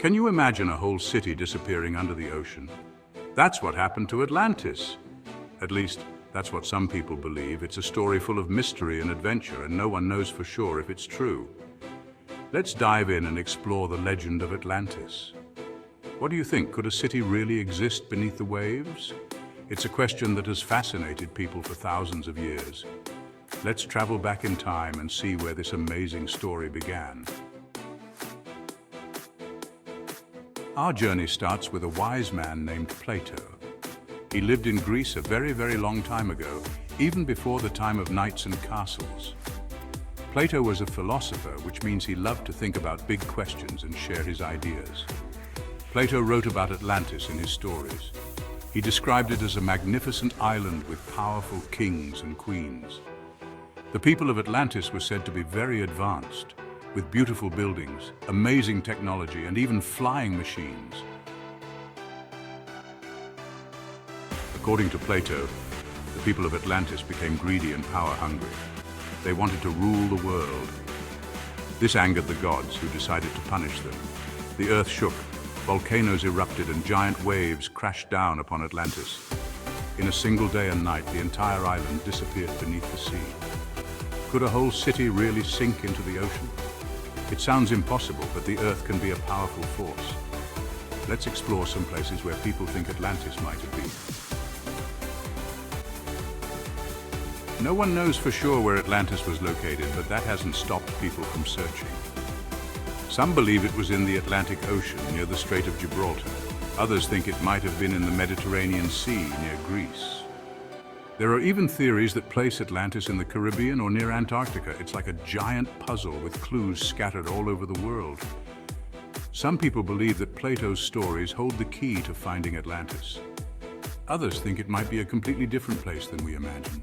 Can you imagine a whole city disappearing under the ocean? That's what happened to Atlantis. At least, that's what some people believe. It's a story full of mystery and adventure, and no one knows for sure if it's true. Let's dive in and explore the legend of Atlantis. What do you think? Could a city really exist beneath the waves? It's a question that has fascinated people for thousands of years. Let's travel back in time and see where this amazing story began. Our journey starts with a wise man named Plato. He lived in Greece a very, very long time ago, even before the time of knights and castles. Plato was a philosopher, which means he loved to think about big questions and share his ideas. Plato wrote about Atlantis in his stories. He described it as a magnificent island with powerful kings and queens. The people of Atlantis were said to be very advanced, with beautiful buildings, amazing technology, and even flying machines. According to Plato, the people of Atlantis became greedy and power-hungry. They wanted to rule the world. This angered the gods, who decided to punish them. The earth shook, volcanoes erupted, and giant waves crashed down upon Atlantis. In a single day and night, the entire island disappeared beneath the sea. Could a whole city really sink into the ocean? It sounds impossible, but the earth can be a powerful force. Let's explore some places where people think Atlantis might have been. No one knows for sure where Atlantis was located, but that hasn't stopped people from searching. Some believe it was in the Atlantic Ocean near the Strait of Gibraltar. Others think it might have been in the Mediterranean Sea near Greece. There are even theories that place Atlantis in the Caribbean or near Antarctica. It's like a giant puzzle with clues scattered all over the world. Some people believe that Plato's stories hold the key to finding Atlantis. Others think it might be a completely different place than we imagine.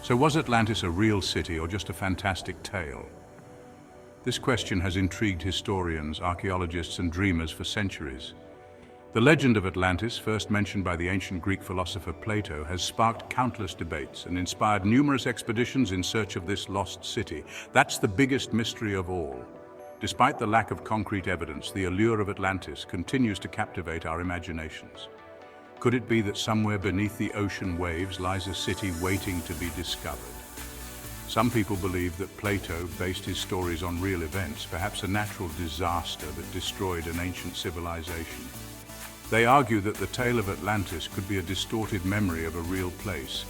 So was Atlantis a real city or just a fantastic tale? This question has intrigued historians, archaeologists, and dreamers for centuries. The legend of Atlantis, first mentioned by the ancient Greek philosopher Plato, has sparked countless debates and inspired numerous expeditions in search of this lost city. That's the biggest mystery of all. Despite the lack of concrete evidence, the allure of Atlantis continues to captivate our imaginations. Could it be that somewhere beneath the ocean waves lies a city waiting to be discovered? Some people believe that Plato based his stories on real events, perhaps a natural disaster that destroyed an ancient civilization. They argue that the tale of Atlantis could be a distorted memory of a real place,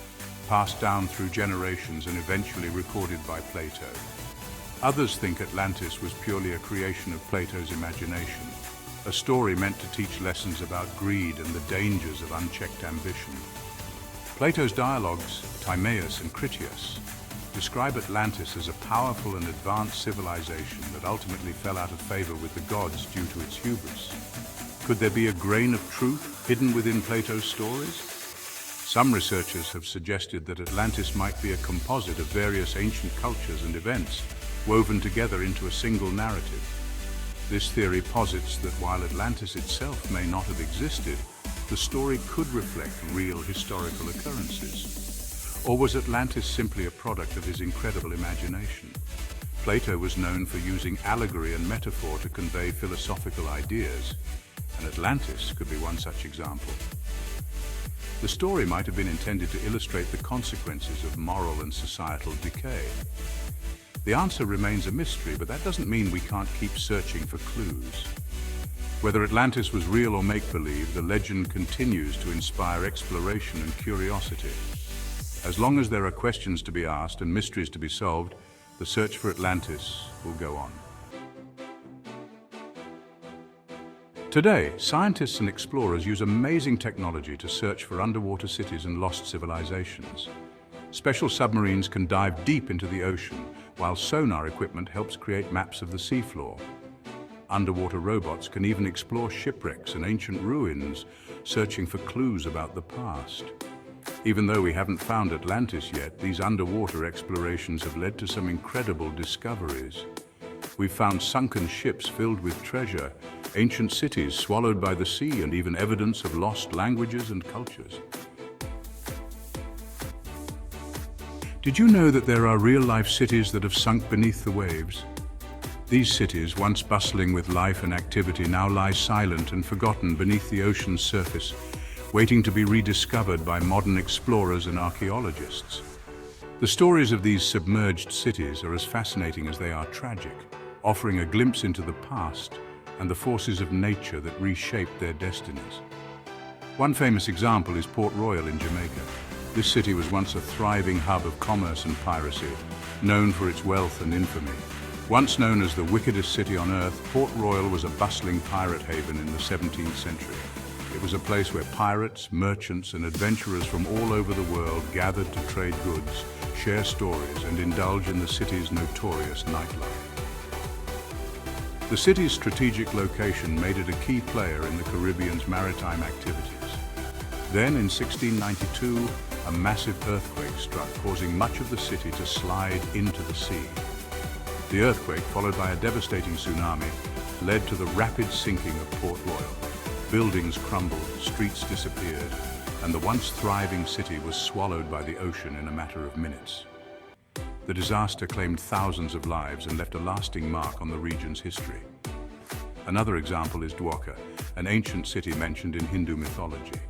passed down through generations and eventually recorded by Plato. Others think Atlantis was purely a creation of Plato's imagination, a story meant to teach lessons about greed and the dangers of unchecked ambition. Plato's dialogues, Timaeus and Critias, describe Atlantis as a powerful and advanced civilization that ultimately fell out of favor with the gods due to its hubris. Could there be a grain of truth hidden within Plato's stories? Some researchers have suggested that Atlantis might be a composite of various ancient cultures and events, woven together into a single narrative. This theory posits that while Atlantis itself may not have existed, the story could reflect real historical occurrences. Or was Atlantis simply a product of his incredible imagination? Plato was known for using allegory and metaphor to convey philosophical ideas, and Atlantis could be one such example. The story might have been intended to illustrate the consequences of moral and societal decay. The answer remains a mystery, but that doesn't mean we can't keep searching for clues. Whether Atlantis was real or make-believe, the legend continues to inspire exploration and curiosity. As long as there are questions to be asked and mysteries to be solved, the search for Atlantis will go on. Today, scientists and explorers use amazing technology to search for underwater cities and lost civilizations. Special submarines can dive deep into the ocean, while sonar equipment helps create maps of the seafloor. Underwater robots can even explore shipwrecks and ancient ruins, searching for clues about the past. Even though we haven't found Atlantis yet, these underwater explorations have led to some incredible discoveries. We've found sunken ships filled with treasure, ancient cities swallowed by the sea, and even evidence of lost languages and cultures. Did you know that there are real-life cities that have sunk beneath the waves? These cities, once bustling with life and activity, now lie silent and forgotten beneath the ocean's surface, waiting to be rediscovered by modern explorers and archaeologists. The stories of these submerged cities are as fascinating as they are tragic, offering a glimpse into the past and the forces of nature that reshaped their destinies. One famous example is Port Royal in Jamaica. This city was once a thriving hub of commerce and piracy, known for its wealth and infamy. Once known as the wickedest city on earth, Port Royal was a bustling pirate haven in the 17th century. It was a place where pirates, merchants, and adventurers from all over the world gathered to trade goods, share stories, and indulge in the city's notorious nightlife. The city's strategic location made it a key player in the Caribbean's maritime activities. Then, in 1692, a massive earthquake struck, causing much of the city to slide into the sea. The earthquake, followed by a devastating tsunami, led to the rapid sinking of Port Royal. Buildings crumbled, streets disappeared, and the once thriving city was swallowed by the ocean in a matter of minutes. The disaster claimed thousands of lives and left a lasting mark on the region's history. Another example is Dwarka, an ancient city mentioned in Hindu mythology.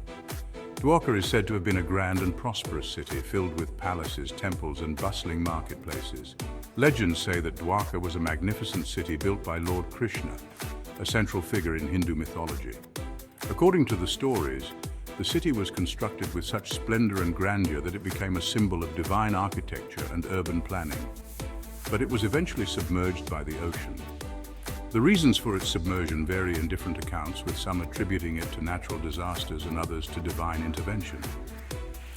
Dwarka is said to have been a grand and prosperous city filled with palaces, temples, and bustling marketplaces. Legends say that Dwarka was a magnificent city built by Lord Krishna, a central figure in Hindu mythology. According to the stories, the city was constructed with such splendor and grandeur that it became a symbol of divine architecture and urban planning. But it was eventually submerged by the ocean. The reasons for its submersion vary in different accounts, with some attributing it to natural disasters and others to divine intervention.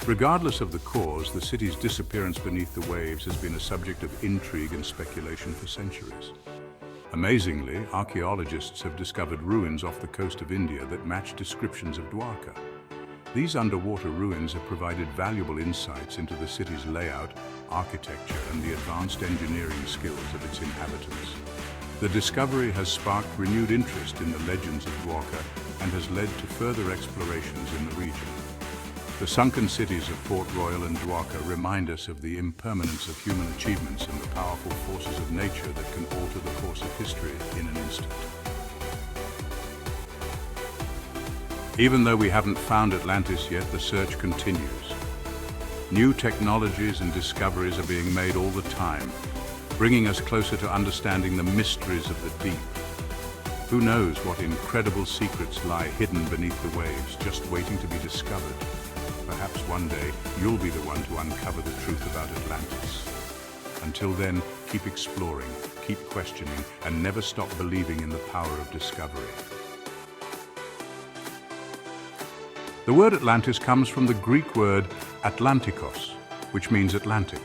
Regardless of the cause, the city's disappearance beneath the waves has been a subject of intrigue and speculation for centuries. Amazingly, archaeologists have discovered ruins off the coast of India that match descriptions of Dwarka. These underwater ruins have provided valuable insights into the city's layout, architecture, and the advanced engineering skills of its inhabitants. The discovery has sparked renewed interest in the legends of Dwarka and has led to further explorations in the region. The sunken cities of Port Royal and Dwarka remind us of the impermanence of human achievements and the powerful forces of nature that can alter the course of history in an instant. Even though we haven't found Atlantis yet, the search continues. New technologies and discoveries are being made all the time, bringing us closer to understanding the mysteries of the deep. Who knows what incredible secrets lie hidden beneath the waves, just waiting to be discovered. Perhaps one day you'll be the one to uncover the truth about Atlantis. Until then, keep exploring, keep questioning, and never stop believing in the power of discovery. The word Atlantis comes from the Greek word Atlantikos, which means Atlantic.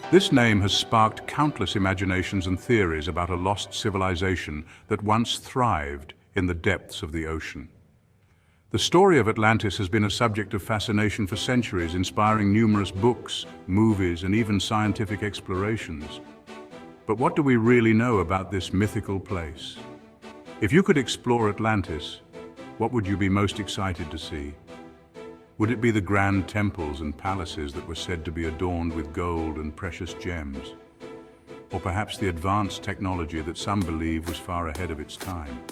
This name has sparked countless imaginations and theories about a lost civilization that once thrived in the depths of the ocean. The story of Atlantis has been a subject of fascination for centuries, inspiring numerous books, movies, and even scientific explorations. But what do we really know about this mythical place? If you could explore Atlantis, what would you be most excited to see? Would it be the grand temples and palaces that were said to be adorned with gold and precious gems? Or perhaps the advanced technology that some believe was far ahead of its time?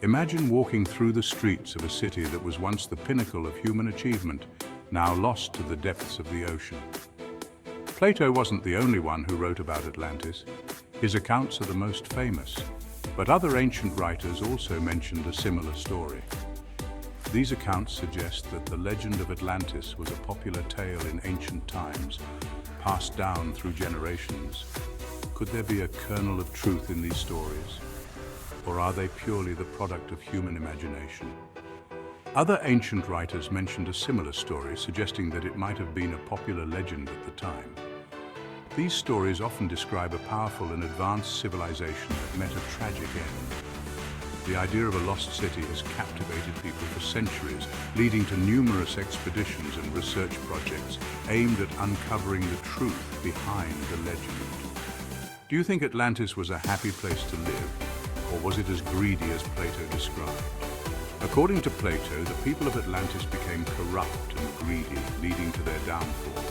Imagine walking through the streets of a city that was once the pinnacle of human achievement, now lost to the depths of the ocean. Plato wasn't the only one who wrote about Atlantis. His accounts are the most famous, but other ancient writers also mentioned a similar story. These accounts suggest that the legend of Atlantis was a popular tale in ancient times, passed down through generations. Could there be a kernel of truth in these stories? Or are they purely the product of human imagination? Other ancient writers mentioned a similar story, suggesting that it might have been a popular legend at the time. These stories often describe a powerful and advanced civilization that met a tragic end. The idea of a lost city has captivated people for centuries, leading to numerous expeditions and research projects aimed at uncovering the truth behind the legend. Do you think Atlantis was a happy place to live? Or was it as greedy as Plato described? According to Plato, the people of Atlantis became corrupt and greedy, leading to their downfall.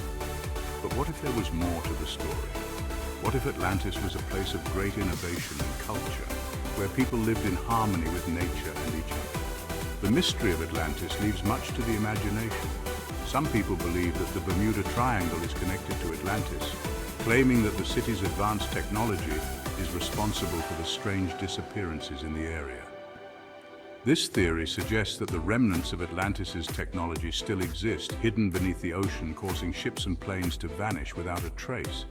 But what if there was more to the story? What if Atlantis was a place of great innovation and culture, where people lived in harmony with nature and each other? The mystery of Atlantis leaves much to the imagination. Some people believe that the Bermuda Triangle is connected to Atlantis, claiming that the city's advanced technology is responsible for the strange disappearances in the area. This theory suggests that the remnants of Atlantis's technology still exist, hidden beneath the ocean, causing ships and planes to vanish without a trace.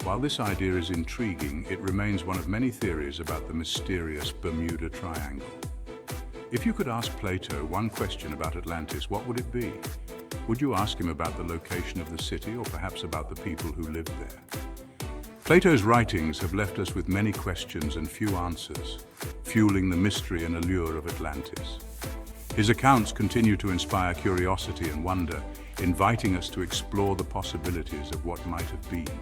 While this idea is intriguing, it remains one of many theories about the mysterious Bermuda Triangle. If you could ask Plato one question about Atlantis, what would it be? Would you ask him about the location of the city, or perhaps about the people who lived there? Plato's writings have left us with many questions and few answers, fueling the mystery and allure of Atlantis. His accounts continue to inspire curiosity and wonder, inviting us to explore the possibilities of what might have been.